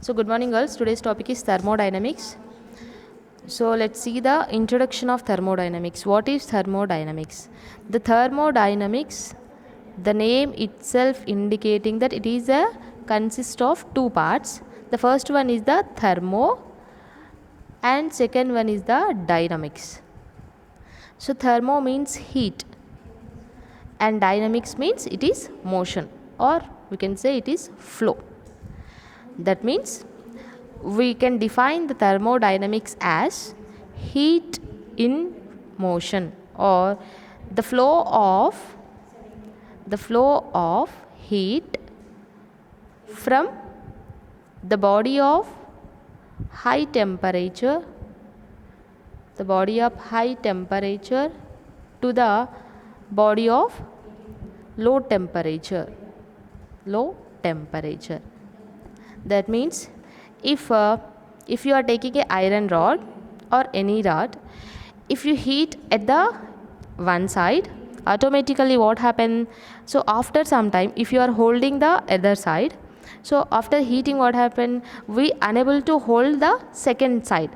So good morning girls, today's topic is thermodynamics. So let's see the introduction of thermodynamics. What is thermodynamics? The thermodynamics, the name itself indicating that it is a consists of two parts. The first one is the thermo and second one is the dynamics. So thermo means heat and dynamics means it is motion, or we can say it is flow. That means we can define the thermodynamics as heat in motion, or the flow of heat from the body of high temperature to the body of low temperature. That means if you are taking an iron rod or any rod, if you heat at the one side, automatically what happen? So after some time, if you are holding the other side, so after heating what happen? We unable to hold the second side.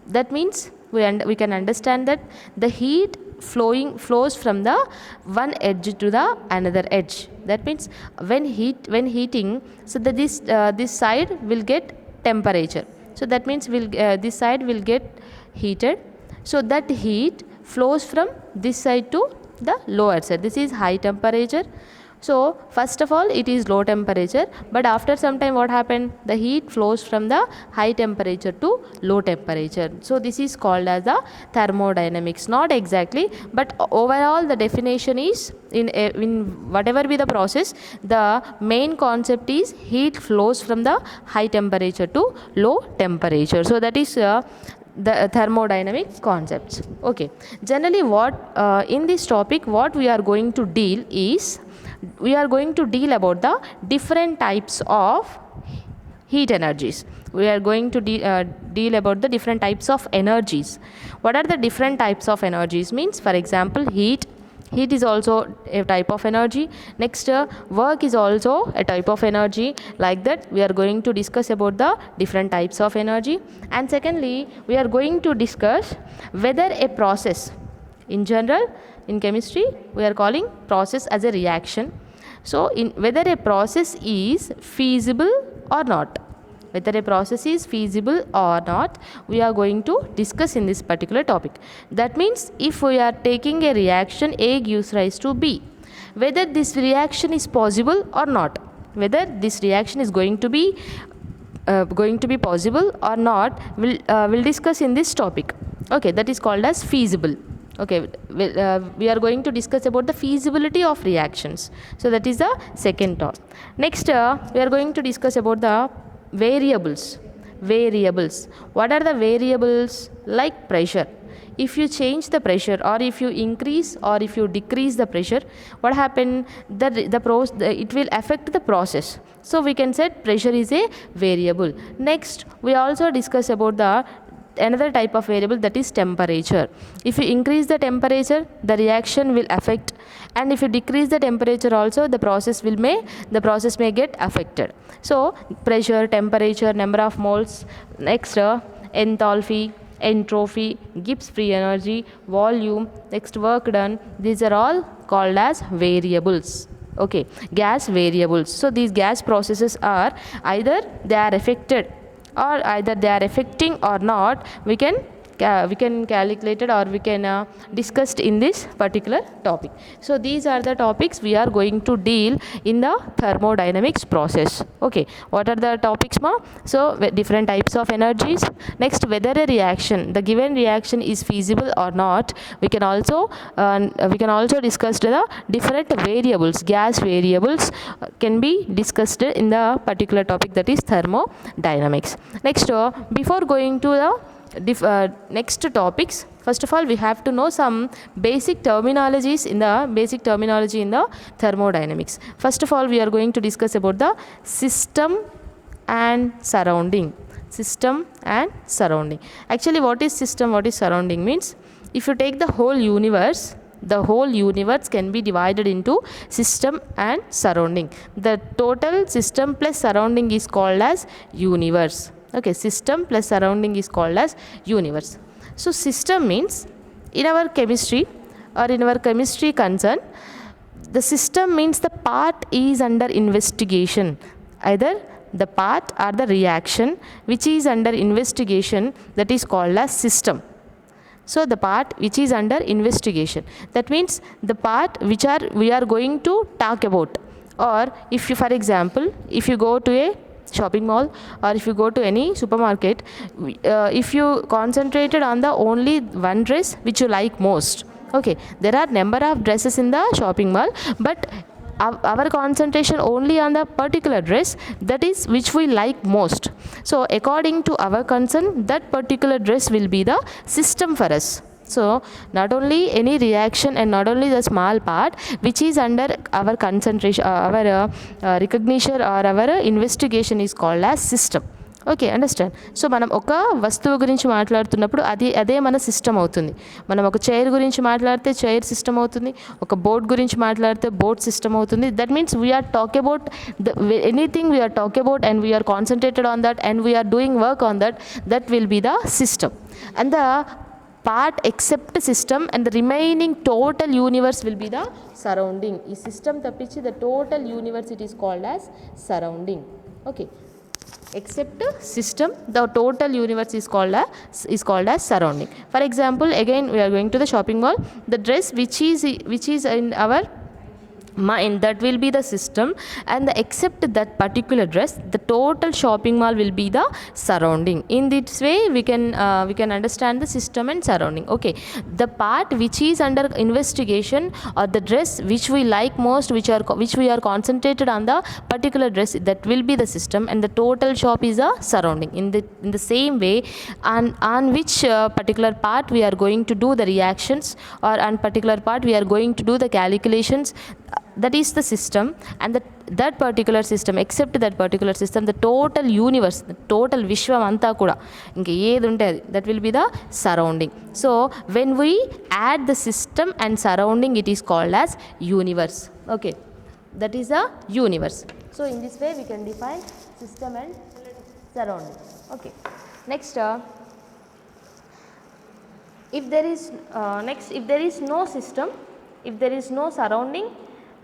That means we can understand that the heat flows from the one edge to the another edge. That means when heating, so this side will get temperature. So that means this side will get heated. So that heat flows from this side to the lower side. This is high temperature. So first of all it is low temperature, but after some time what happened? The heat flows from the high temperature to low temperature. So this is called as the thermodynamics. Not exactly, but overall the definition is in whatever be the process, the main concept is heat flows from the high temperature to low temperature. So that is the thermodynamic concepts. Okay, generally what in this topic what we are going to deal is, we are going to deal about the different types of heat energies. We are going to deal about the different types of energies. What are the different types of energies? Means, for example, heat is also a type of energy. Next, work is also a type of energy. Like that, we are going to discuss about the different types of energy. And secondly, we are going to discuss whether a process, in general, in chemistry, we are calling process as a reaction. So, whether a process is feasible or not. Whether a process is feasible or not, we are going to discuss in this particular topic. That means, if we are taking a reaction A gives rise to B, whether this reaction is possible or not, whether this reaction is going to be possible or not, we'll discuss in this topic. Okay, that is called as feasible. Okay, we are going to discuss about the feasibility of reactions. So that is the second talk. Next, we are going to discuss about the variables. What are the variables? Like pressure. If you change the pressure, or if you increase or if you decrease the pressure, what happen? It will affect the process. So we can say pressure is a variable. Next, we also discuss about another type of variable, that is temperature. If you increase the temperature, the reaction will affect, and if you decrease the temperature also, the process may get affected. So pressure, temperature, number of moles. Next, enthalpy, entropy, Gibbs free energy, volume, next work done. These are all called as variables. Okay, gas variables. So these gas processes are either they are affected, or either they are affecting or not, we can calculate it, or we can discuss in this particular topic. So these are the topics we are going to deal in the thermodynamics process. Okay, what are the topics, ma? So different types of energies. Next, whether a reaction, the given reaction is feasible or not, we can also discuss the different variables. Gas variables can be discussed in the particular topic, that is thermodynamics. Next, before going to the next topics, first of all we have to know some basic terminology in the thermodynamics. First of all, we are going to discuss about the system and surrounding. Actually, what is system, what is surrounding means, if you take the whole universe, The whole universe can be divided into system and surrounding. The total system plus surrounding is called as universe. Okay, system plus surrounding is called as universe. So system means, in our chemistry or in our chemistry concern, the system means the part is under investigation, either the part or the reaction which is under investigation, that is called as system. So the part which is under investigation, that means the part which we are going to talk about. Or if you, for example, if you go to a shopping mall or if you go to any supermarket, if you concentrated on the only one dress which you like most, okay, there are number of dresses in the shopping mall, but our concentration only on the particular dress, that is which we like most. So according to our concern, that particular dress will be the system for us. So not only any reaction and not only the small part which is under our concentration, our recognition or our investigation is called as system. Okay, understand. So మనం ఒక వస్తువు గురించి మాట్లాడుతున్నప్పుడు అదే మన system అవుతుంది. మనం ఒక చైర్ గురించి మాట్లాడితే చైర్ సిస్టమ్ అవుతుంది, ఒక బోర్డ్ గురించి మాట్లాడితే బోర్డ్ సిస్టమ్ అవుతుంది. That means we are talk about anything we are talk about and we are concentrated on that and we are doing work on that will be the system. And the part except system and the remaining total universe will be the surrounding. ఈ system తప్పించి the total universe it is called as surrounding. Okay, except system, the total universe is called as surrounding. For example, again we are going to the shopping mall, the dress which is in our mind, that will be the system, and except that particular dress, the total shopping mall will be the surrounding. In this way we can understand the system and surrounding. Okay, the part which is under investigation or the dress which we like most, which we are concentrated on the particular dress, that will be the system, and the total shop is a surrounding. In the same way, on which particular part we are going to do the reactions, or on particular part we are going to do the calculations, that is the system, and that particular system, except that particular system, the total universe, the total vishwam anta kuda inka edi unte adi, that will be the surrounding. So when we add the system and surrounding, it is called as universe. Okay, that is a universe. So in this way we can define system and surrounding. Okay, next if there is no system, if there is no surrounding,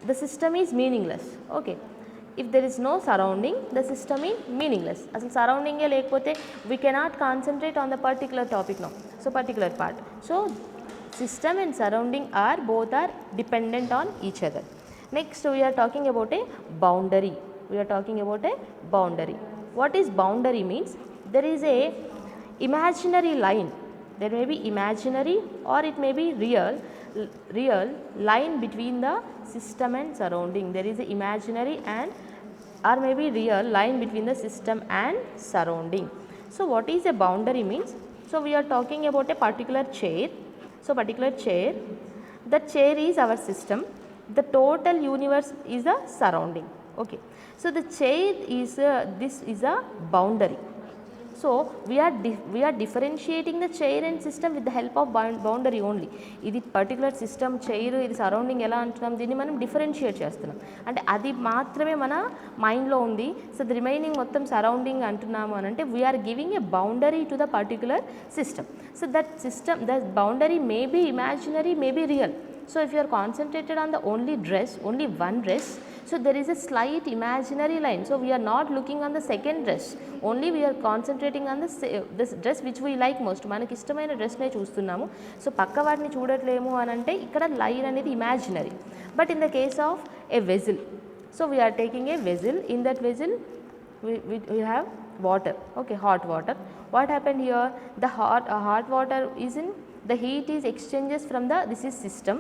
the system is meaningless. Okay, if there is no surrounding, the system is meaningless. Asalu surrounding e lekapothe we cannot concentrate on the particular topic now, so particular part. So system and surrounding both are dependent on each other. Next we are talking about a boundary. What is boundary means? There is a imaginary line, there may be imaginary or it may be real line between the system and surrounding. There is a imaginary and or maybe real line between the system and surrounding. So what is a boundary means? So we are talking about a particular chair. So particular chair, the chair is our system, the total universe is the surrounding. Okay, so the chair is this is a boundary. So we are differentiating the chair and system with the help of boundary only. ఇది particular system chair, ఇది surrounding ఎలా అంటున్నాం, దీన్ని మనం differentiate చేస్తున్నాం అంటే అది మాత్రమే మన మైండ్లో ఉంది. సో ది రిమైనింగ్ మొత్తం సరౌండింగ్ అంటున్నాము అని అంటే we are giving a boundary to the particular system. So that system, that boundary may be imaginary, may be real. So if you are concentrated on the only one dress, so there is a slight imaginary line. So we are not looking on the second dress, only we are concentrating on this dress which we like most. మనకి ఇష్టమైన డ్రెస్నే చూస్తున్నాము, so పక్క వాటిని చూడట్లేము అని అంటే ఇక్కడ line అనేది imaginary. But in the case of A వెజిల్, so we are taking a vessel. In that vessel we have water. Okay, hot water. What happened here? The hot water is in, the heat is exchanges from this is system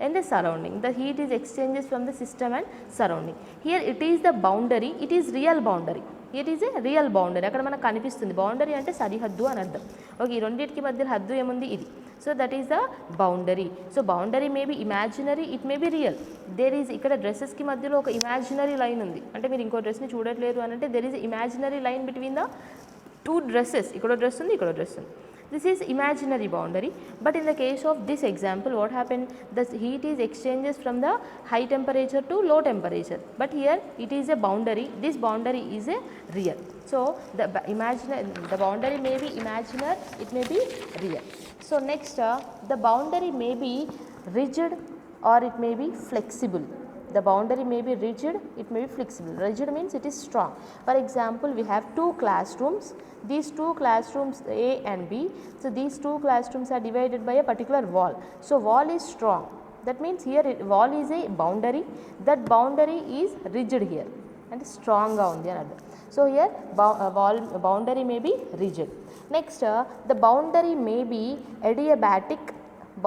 and the surrounding. The heat is exchanges from the system and surrounding. Here it is the boundary, it is real boundary. It is a real boundary. అక్కడ మనకు కనిపిస్తుంది boundary అంటే సరిహద్దు అని అర్థం. Okay, ఈ రెండింటికి మధ్య హద్దు ఏముంది, ఇది. So that is the boundary. So boundary may be imaginary, it may be real. There is, ఇక్కడ డ్రెస్సెస్కి మధ్యలో ఒక ఇమాజినరీ లైన్ ఉంది అంటే మీరు ఇంకో డ్రెస్ని చూడట్లేరు అని అంటే there is imaginary line between the two dresses. ఇక్కడ డ్రెస్ ఉంది, ఇక్కడ డ్రెస్ ఉంది. This is imaginary boundary, but in the case of this example, what happened? The heat is exchanges from the high temperature to low temperature, but here it is a boundary. This boundary is a real. So the boundary may be imaginary, it may be real. So next, the boundary may be rigid or it may be flexible. The boundary may be rigid, it may be flexible. Rigid means it is strong. For example, we have two classrooms. These two classrooms A and B. So these two classrooms are divided by a particular wall. So wall is strong. That means here wall is a boundary. That boundary is rigid here and strong on the other. So here boundary may be rigid. Next, the boundary may be adiabatic.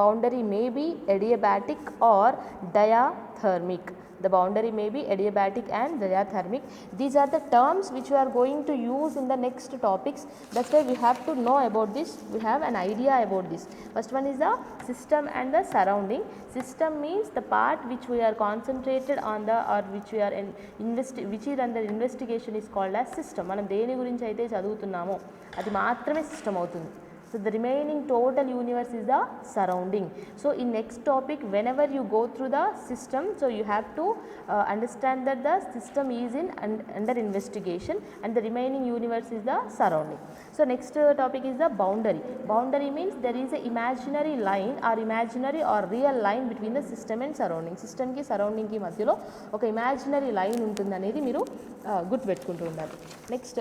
Boundary may be adiabatic or diathermic. The boundary may be adiabatic and diathermic. These are the terms which we are going to use in the next topics. That's why we have to know about this. We have an idea about this. First one is the system and the surrounding. System means the part which we are concentrated on the or which we are which is under investigation is called as system. మనం దేని గురించి అయితే చదువుతున్నామో అది మాత్రమే system అవుతుంది. So the remaining total universe is the surrounding. So in next topic, whenever you go through the system, so you have to understand that the system is under investigation and the remaining universe is the surrounding. So next topic is the boundary. Boundary means there is a imaginary line or imaginary or real line between the system and surrounding. System ki surrounding ki madhyalo oka imaginary line untundi anedi meeru గుర్తు పెట్టుకుంటూ ఉండాలి. Next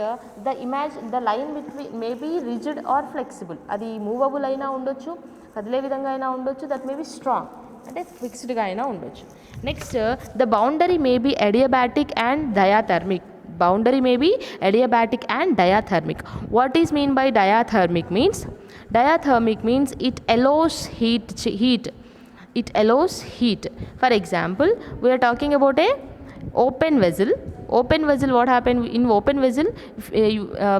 the line between may be rigid or flexible. అది movable అయినా ఉండొచ్చు, కదిలే విధంగా అయినా ఉండొచ్చు. దట్ మే బి స్ట్రాంగ్ అంటే ఫిక్స్డ్గా అయినా ఉండొచ్చు. Next, the boundary may be adiabatic and diathermic. Boundary may be adiabatic and diathermic. What is mean by diathermic means? Diathermic means it allows heat. It allows heat. For example, we are talking about a open vessel. Open vessel, what happened in open vessel?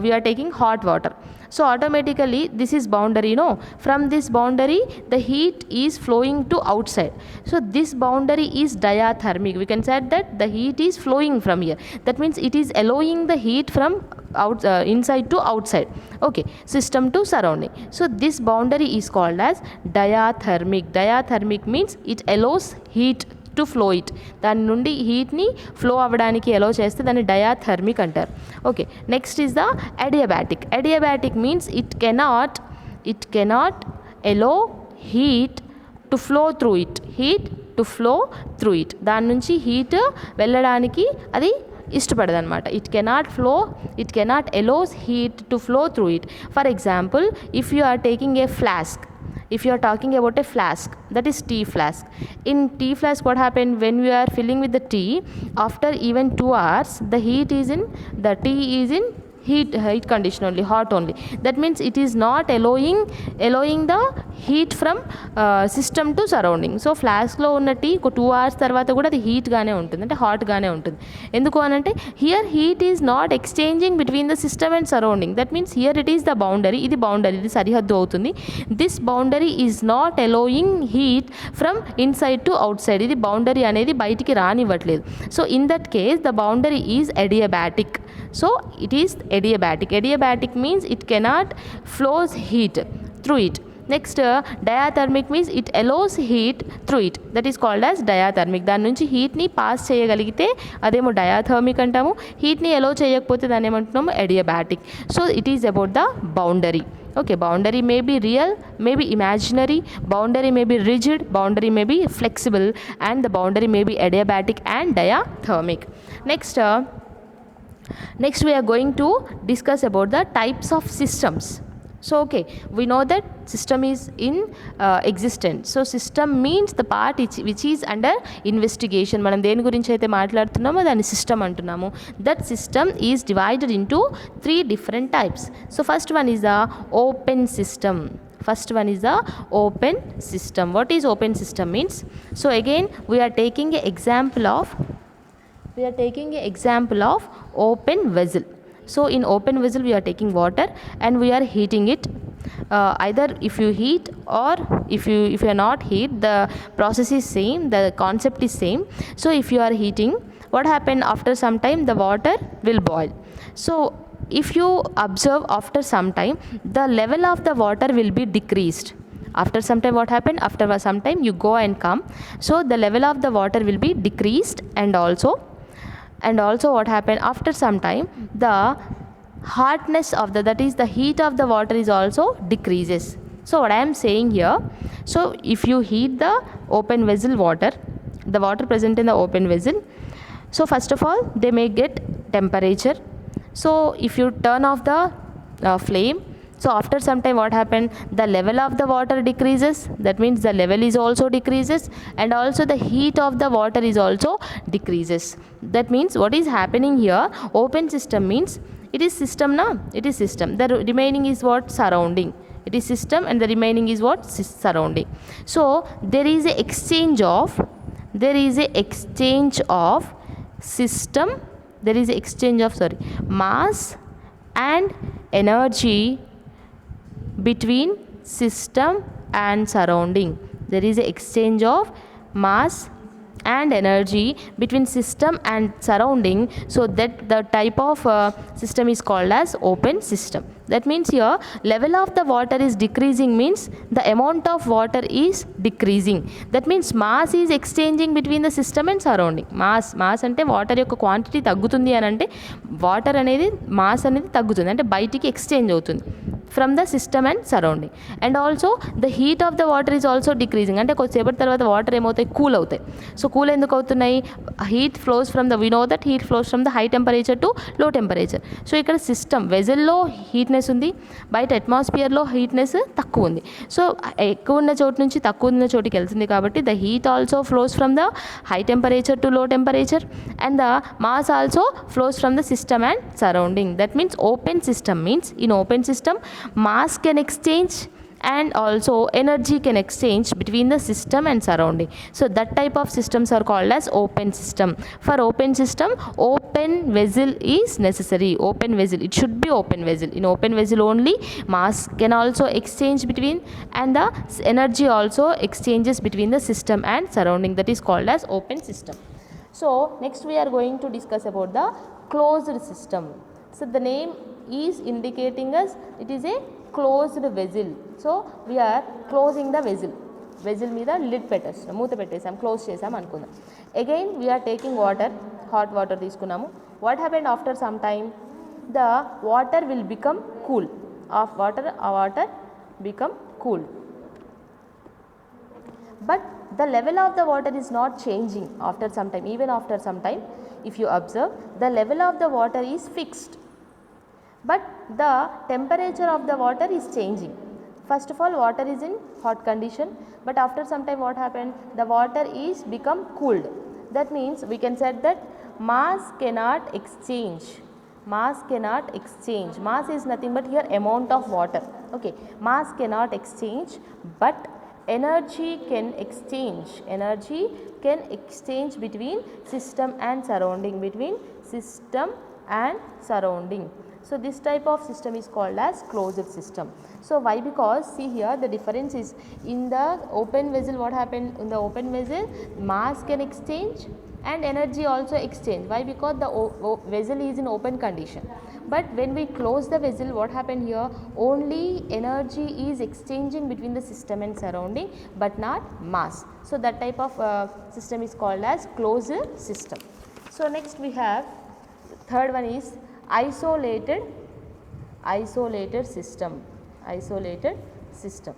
We are taking hot water. So automatically this is boundary, no? From this boundary the heat is flowing to outside. So this boundary is diathermic. We can say that the heat is flowing from here. That means it is allowing the heat from inside to outside. Okay, system to surrounding. So this boundary is called as diathermic. Diathermic means it allows heat to flow it. దాని నుండి హీట్ని flow అవ్వడానికి ఎలో చేస్తే దాన్ని diathermic అంటారు. Okay, next is the adiabatic. Adiabatic means it cannot allow heat to flow through it. దాని నుంచి heat వెళ్ళడానికి అది ఇష్టపడదన్నమాట. It cannot allows heat to flow through it. For example, if you are taking a flask, if you are talking about a flask, that is tea flask. In tea flask, what happened when we are filling with the tea, after even 2 hours the tea is in heat condition only, hot only. That means it is not allowing the heat from system to surrounding. So flask లో ఉన్న tea 2 hours తర్వాత కూడా అది heat గానే ఉంటుంది, అంటే hot గానే ఉంటుంది. ఎందుకు అనంటే here heat is not exchanging between the system and surrounding. That means here it is the boundary. ఇది సరిహద్దు అవుతుంది. This boundary is not allowing heat from inside to outside. ఇది బౌండరీ అనేది బయటికి రానివ్వట్లేదు. So in that case the boundary is adiabatic. So it is adiabatic. Adiabatic means it cannot flows heat through it. Next, diathermic means it allows heat through it. That is called as diathermic. దాని నుంచి హీట్ని pass చేయగలిగితే అదేమో డయాథర్మిక్ అంటాము. హీట్ని allow చేయకపోతే దాన్ని ఏమంటున్నాము? Adiabatic. So it is about the boundary. Okay, boundary may be real, may be imaginary, boundary may be rigid, boundary may be flexible, and the boundary may be adiabatic and diathermic. Next we are going to discuss about the types of systems. So okay, we know that system is in existence. So system means the part which is under investigation. మనం దేని గురించి అయితే మాట్లాడుతున్నామో దాన్ని system అంటున్నాము. That system is divided into 3 different types. So first one is the open system. What is open system means? So again we are taking an example of open vessel. So in open vessel we are taking water and we are heating it. Either if you heat or if you are not heat, the process is same, the concept is same. So if you are heating, what happen after some time? The water will boil. So if you observe after some time, the level of the water will be decreased. After some time, what happened? After some time you go and come, so the level of the water will be decreased, and also what happened, after some time the hardness of the, that is the heat of the water is also decreases. So what I am saying here, so if you heat the open vessel water, the water present in the open vessel, so first of all they may get temperature. So if you turn off the flame, so after some time what happened, the level of the water decreases, that means the level is also decreases, and also the heat of the water is also decreases. That means what is happening here, open system means it is system na, it is system, the remaining is what, surrounding. It is system and the remaining is what, surrounding. So there is a exchange of system, there is a exchange of mass and energy between system and surrounding. There is an exchange of mass and energy between system and surrounding, so that the type of system is called as open system. That means here level of the water is decreasing means the amount of water is decreasing. That means mass is exchanging between the system and surrounding. mass ante water యొక్క quantity తగ్గుతుంది అని అంటే water అనేది mass అనేది తగ్గుతుంది, అంటే బయటికి exchange అవుతుంది from the system and surrounding. And also the heat of the water is also decreasing, అంటే కొద్దిసేపటి తర్వాత వాటర్ ఏమవుతాయి, కూల్ అవుతాయి. సో కూల్ ఎందుకు అవుతున్నాయి, heat flows from the, we know that heat flows from the high temperature to low temperature. So ఇక్కడ system వెజల్లో heatness ఉంది, బయట అట్మాస్ఫియర్లో హీట్నెస్ తక్కువ ఉంది. సో ఎక్కువ ఉన్న చోటు నుంచి తక్కువ ఉన్న చోటుకి వెళ్తుంది కాబట్టి the heat also flows from the high temperature to low temperature, and the mass also flows from the system and surrounding. That means open system means in open system mass can exchange and also energy can exchange between the system and surrounding. So that type of systems are called as open system. For open system, open vessel is necessary. Open vessel, it should be open vessel. In open vessel only mass can also exchange between, and the energy also exchanges between the system and surrounding. That is called as open system. So next we are going to discuss about the closed system. So the name is indicating us it is a closed vessel. So we are closing the vessel. Vessel మీద lid పెట్టేస్తాం, మూత పెట్టేసాం, close చేసాం అనుకుందాం. Again we are taking water, hot water తీసుకున్నాము. What happened after some time, the water will become cool. Of water, ఆ water become cool. But the level of the water is not changing after some time. Even after some time, if you observe, the level of the water is fixed, but the temperature of the water is changing. First of all, water is in hot condition, but after some time what happened, the water is become cooled. That means we can say that mass cannot exchange. Mass cannot exchange. Mass is nothing but here amount of water. Okay, mass cannot exchange, but energy can exchange. Energy can exchange between system and surrounding, between system and surrounding. So this type of system is called as closed system. So why? Because see here the difference is in the open vessel. What happened in the open vessel, mass can exchange and energy also exchange. Why? Because the vessel is in open condition. But when we close the vessel, what happened here, only energy is exchanging between the system and surrounding, but not mass. So that type of system is called as closed system. So next we have, third one is isolated system. Isolated system.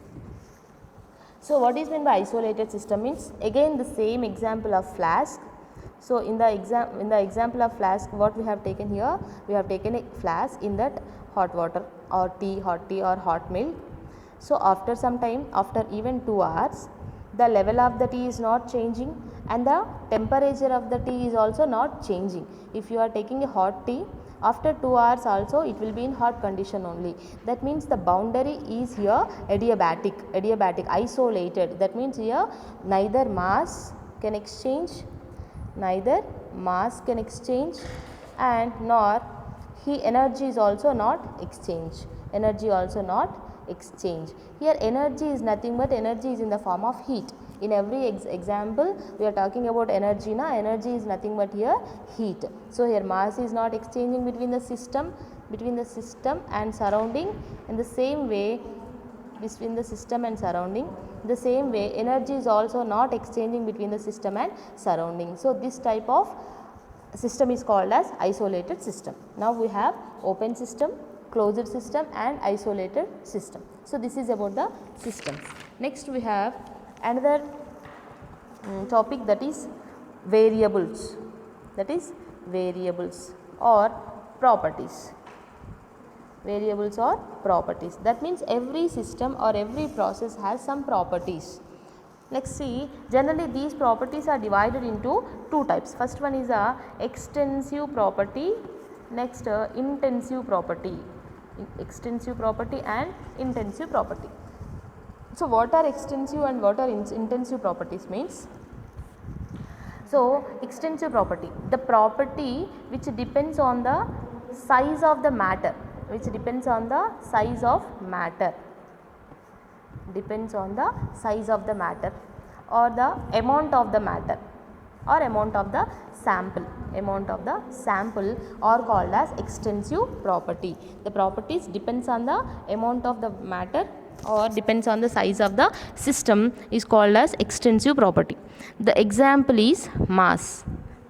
So what is meant by isolated system means, again the same example of flask. So in the example of flask, what we have taken here, we have taken a flask, in that hot water or hot tea or hot milk. So after some time, after even 2 hours, the level of the tea is not changing and the temperature of the tea is also not changing. If you are taking a hot tea, after 2 hours also it will be in hot condition only. That means the boundary is here adiabatic, isolated. That means here neither mass can exchange and nor energy is also not exchange. Here energy is nothing but energy is in the form of heat. In every example we are talking about energy. Now energy is nothing but here heat. So here mass is not exchanging between the system and surrounding. In the same way, between the system and surrounding, the same way energy is also not exchanging between the system and surrounding. So this type of system is called as isolated system. Now we have open system, closed system and isolated system. So this is about the systems. Next we have another topic, that is variables, or properties. Variables or properties, that means every system or every process has some properties. Let's see, generally these properties are divided into two types. First one is a extensive property, next intensive property. Extensive property and intensive property. So what are extensive and what are intensive properties means? So extensive property, the property which depends on the size of the matter, or the amount of the matter, or amount of the sample are called as extensive property. The properties depends on the amount of the matter or depends on the size of the system is called as extensive property. The example is mass.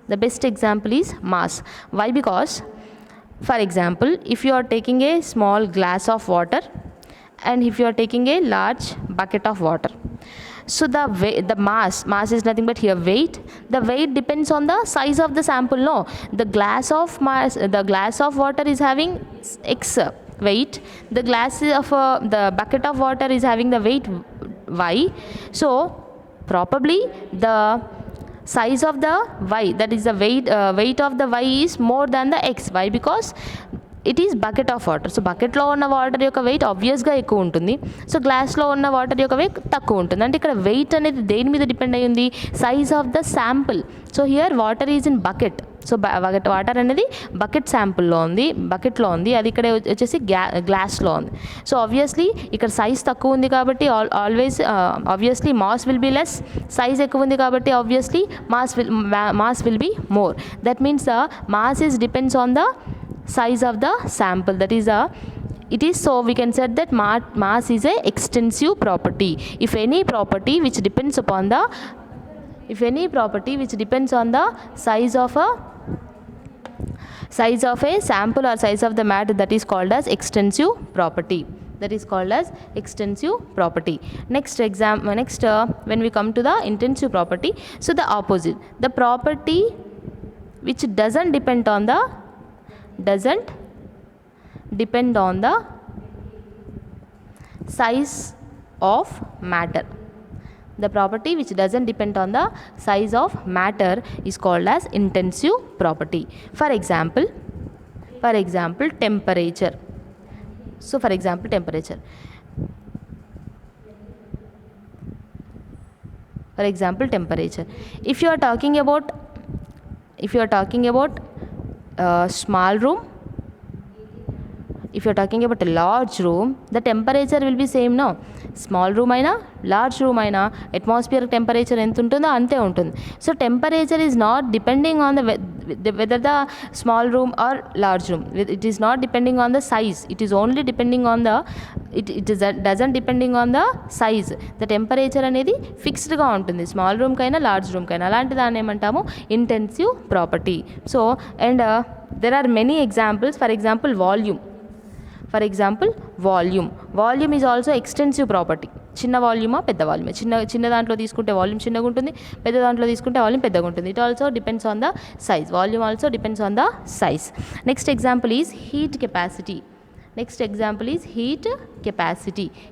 The best example is mass. Why? Because for example, if you are taking a small glass of water and if you are taking a large bucket of water, so the mass is nothing but here weight. The weight depends on the size of the sample. No, the glass of water is having x weight, the bucket of water is having the weight y. So probably the size of the y, that is the weight of the y is more than the x. Why? Because it is bucket of water. So bucket లో ఉన్న water యొక్క wait ఆబ్వియస్గా ఎక్కువ ఉంటుంది. So గ్లాస్లో ఉన్న water యొక్క wait తక్కువ ఉంటుంది. అంటే ఇక్కడ వెయిట్ అనేది దేని మీద డిపెండ్ అయ్యి ఉంది? Size of the sample. So here water is in bucket. So water అనేది బకెట్లో ఉంది, అది ఇక్కడ వచ్చేసి గ్లాస్లో ఉంది. సో ఆబ్వియస్లీ ఇక్కడ సైజ్ తక్కువ ఉంది కాబట్టి obviously mass will be less. Size ఎక్కువ ఉంది కాబట్టి obviously mass will be more. That means the mass is depends on the size of the sample. It is so we can say that mass is a extensive property. If any property which depends on the size of a sample or size of the matter, that is called as extensive property. Next when we come to the intensive property, so the opposite, the property which doesn't depend on the size of matter. The property which doesn't depend on the size of matter is called as intensive property. For example, temperature. So for example, temperature. If you are talking about small room, if you are talking about a large room, the temperature will be same. No, small room aina large room aina atmospheric temperature ఎంత ఉంటుందో అంతే ఉంటుంది. So temperature is not depending on whether the small room or large room. It is not depending on the size. It is only depending on the doesn't depending on the size. The temperature అనేది fixed గా ఉంటుంది, small room కైనా large room కైనా. అలాంటి దాన్ని ఏమంటాము? Intensive property. So and there are many examples. For example, volume is also extensive property. చిన్న వాల్యూమా పెద్ద వాల్యూమా, చిన్న దాంట్లో తీసుకుంటే వాల్యూమ్ చిన్నగా ఉంటుంది, పెద్ద దాంట్లో తీసుకుంటే వాల్యూమ్ పెద్దగా ఉంటుంది. It also depends on the size. Volume also depends on the size. Next example is heat capacity.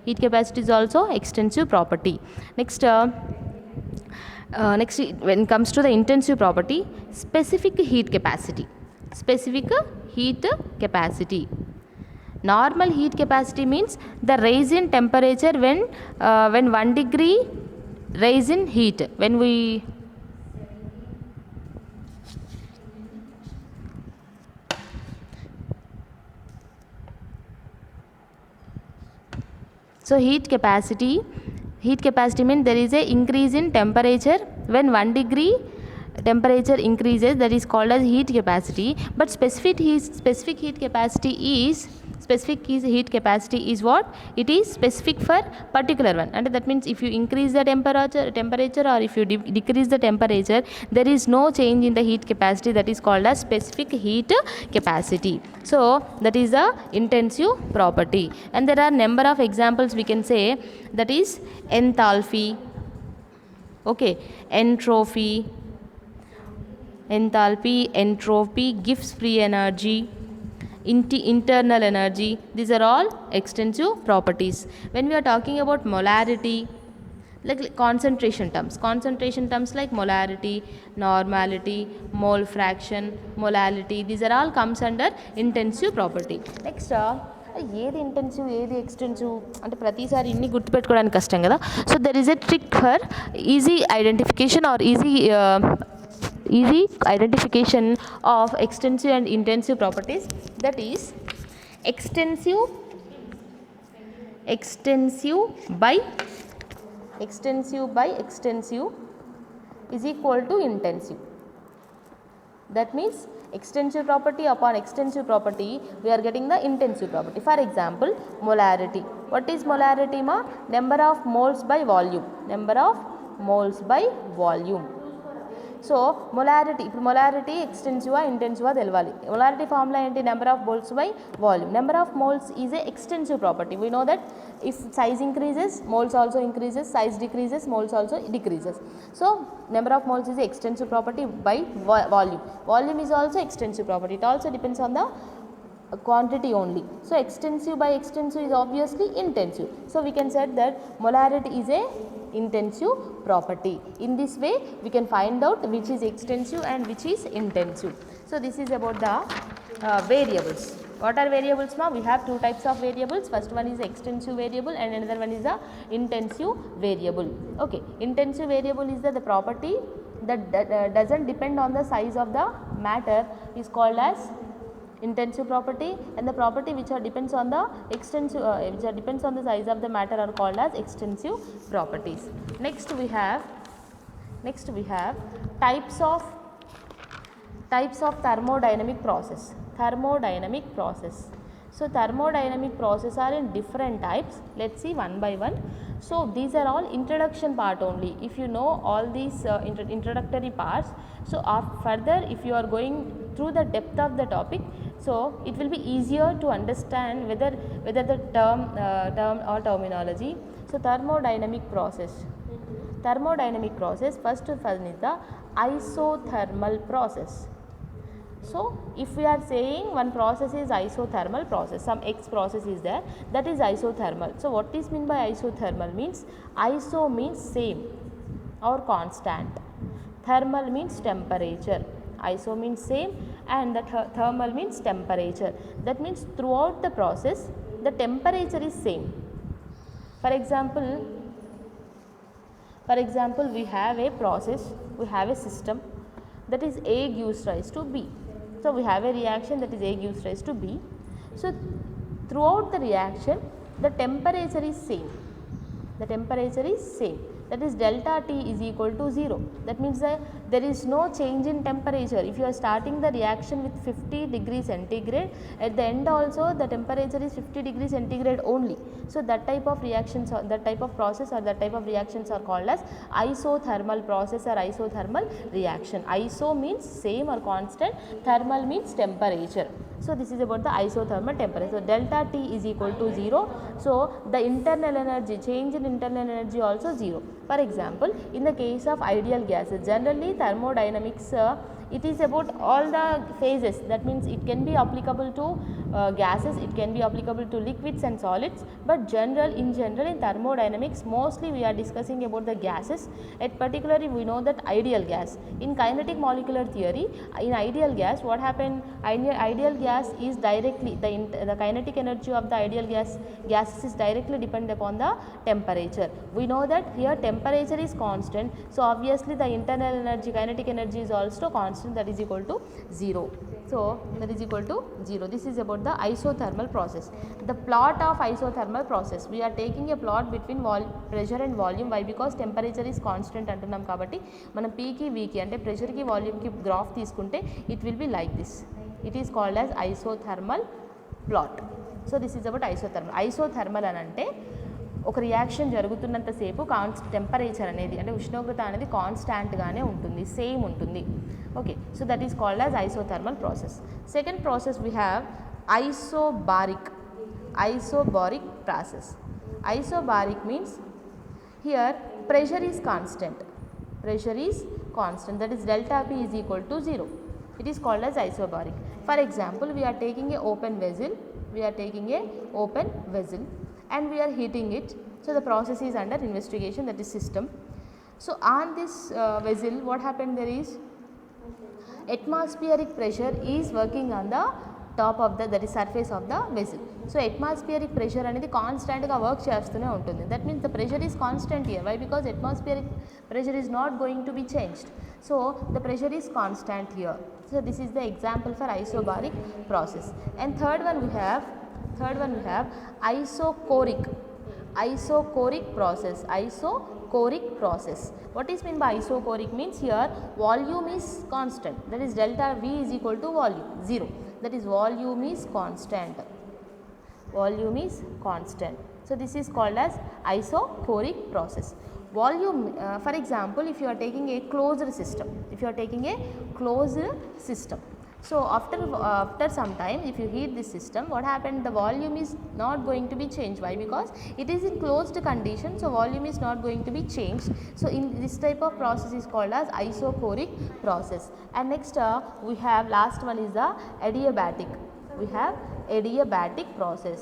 Heat capacity is also extensive property. Next when it comes to the intensive property, specific heat capacity. Normal heat capacity means the rise in temperature when 1 degree rise in heat. So heat capacity Heat capacity means there is a increase in temperature. When 1 degree temperature increases, that is called as heat capacity. But specific heat capacity is what? It is specific for particular one, and that means if you increase the temperature or if you decrease the temperature, there is no change in the heat capacity. That is called as specific heat capacity. So that is the intensive property, and there are number of examples we can say. That is enthalpy, okay, entropy, Gibbs free energy, internal energy. These are all extensive properties. When we are talking about molarity, like concentration terms like molarity, normality, mole fraction, molality, these are all comes under intensive property. Next, ఏది intensive ఏది extensive అంటే ప్రతిసారి ఇన్ని గుర్తుపెట్టుకోవడానికి కష్టం కదా. So there is a trick for easy identification or easy identification of extensive and intensive properties. That is extensive by extensive is equal to intensive. That means extensive property upon extensive property, we are getting the intensive property. For example, molarity. What is molarity ma? Number of moles by volume. సో molarity ఎక్స్టెన్సివా ఇంటెన్సివా తెలవాలి. Molarity formula ఏంటి? Number of moles by volume. Number of moles is a extensive property. We know that if size increases, moles also increases, size decreases, moles also decreases. So number of moles is extensive property by volume. Volume is also extensive property. It also depends on the quantity only. So extensive by extensive is obviously intensive. So we can say that molarity is a intensive property. In this way we can find out which is extensive and which is intensive. So this is about the variables. What are variables now? We have two types of variables. First one is extensive variable and another one is the intensive variable. Okay, intensive variable is the property that doesn't depend on the size of the matter is called as intensive property, and the property which depends on the extensive depends on the size of the matter are called as extensive properties. Next we have types of thermodynamic process. So thermodynamic process are in different types. Let's see one by one. So these are all introduction part only. If you know all these introductory parts, so further if you are going through the depth of the topic, so it will be easier to understand whether the term or terminology. So thermodynamic process, first one is the isothermal process. So if we are saying one process is isothermal process, some X process is there, that is isothermal. So what is mean by isothermal? Means iso means same or constant, thermal means temperature. Iso means same and the thermal means temperature. That means throughout the process the temperature is same. For example we have a process, we have a system, that is A gives rise to B. So we have a reaction, that is A gives rise to B. So throughout the reaction the temperature is same. That is delta T is equal to 0. That means that there is no change in temperature. If you are starting the reaction with 50 degrees centigrade, at the end also the temperature is 50 degrees centigrade only. So that type of reactions or that type of process or that type of reactions are called as isothermal process or isothermal reaction. Iso means same or constant, thermal means temperature. So this is about the isothermal temperature. So delta T is equal to 0. So the internal energy, change in internal energy also 0. For example, in the case of ideal gases, generally thermodynamics it is about all the phases. That means it can be applicable to gases, it can be applicable to liquids and solids, but in general in thermodynamics mostly we are discussing about the gases. At particularly we know that ideal gas. In kinetic molecular theory, in ideal gas what happened? Ideal gas is directly the kinetic energy of the ideal gases is directly dependent upon the temperature. We know that here temperature is constant, so obviously the internal energy, kinetic energy is also constant. constant, that is equal to 0. So that is equal to 0. This is about the isothermal process. The plot of isothermal process, we are taking a plot between pressure and volume. Why? Because temperature is constant అంటున్నాం కాబట్టి మనం P కి V కి అంటే pressure కి volume కి graph తీసుకుంటే it will be like this. It is called as isothermal plot. So this is about isothermal. Isothermal అని అంటే ఒక రియాక్షన్ జరుగుతున్నంతసేపు టెంపరేచర్ అనేది అంటే ఉష్ణోగ్రత అనేది కాన్స్టాంట్గానే ఉంటుంది, సేమ్ ఉంటుంది. Okay, so that is called as isothermal process. Second process we have isobaric process. Isobaric means here pressure is constant, that is delta P is equal to 0. It is called as isobaric. For example, we are taking a open vessel and we are heating it. So the process is under investigation, that is system. So on this vessel, what happened, there is atmospheric pressure is working on the top of the, that is surface of the vessel. So atmospheric pressure అనేది constant గా work చేస్తూనే ఉంటుంది. That means the pressure is constant here. Why? Because atmospheric pressure is not going to be changed. So the pressure is constant here. So this is the example for isobaric process. And third one we have isocoric process. What is meant by isocoric? Means here volume is constant, that is delta V is equal to volume 0, that is volume is constant. So this is called as isocoric process. Volume, for example, if you are taking a closed system, so after some time, if you heat this system, what happened, the volume is not going to be changed. Why? Because it is in closed condition, so volume is not going to be changed. So in this type of process is called as isocoric process. And next we have last one is the adiabatic process.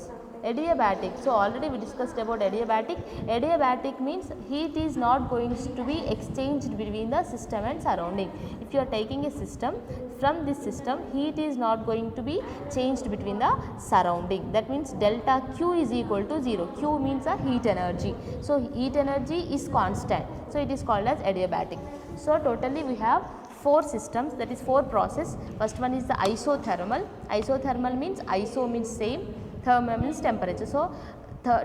So already we discussed about adiabatic means heat is not going to be exchanged between the system and surrounding. If you are taking a system, from this system heat is not going to be changed between the surrounding. That means delta Q is equal to 0. Q means a heat energy, so heat energy is constant, so it is called as adiabatic. So totally we have 4 systems, that is 4 process. First one is the isothermal means iso means same, thermal means temperature, so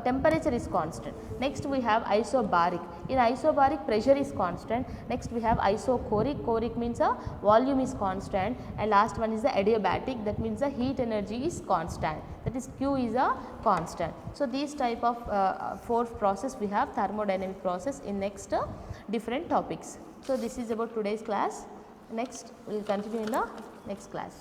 temperature is constant. Next we have isobaric. In isobaric, pressure is constant. Next we have isocoric means a volume is constant, and last one is the adiabatic, that means the heat energy is constant, that is Q is a constant. So these type of 4 process we have thermodynamic process in next different topics. So this is about today's class. Next we will continue in the next class.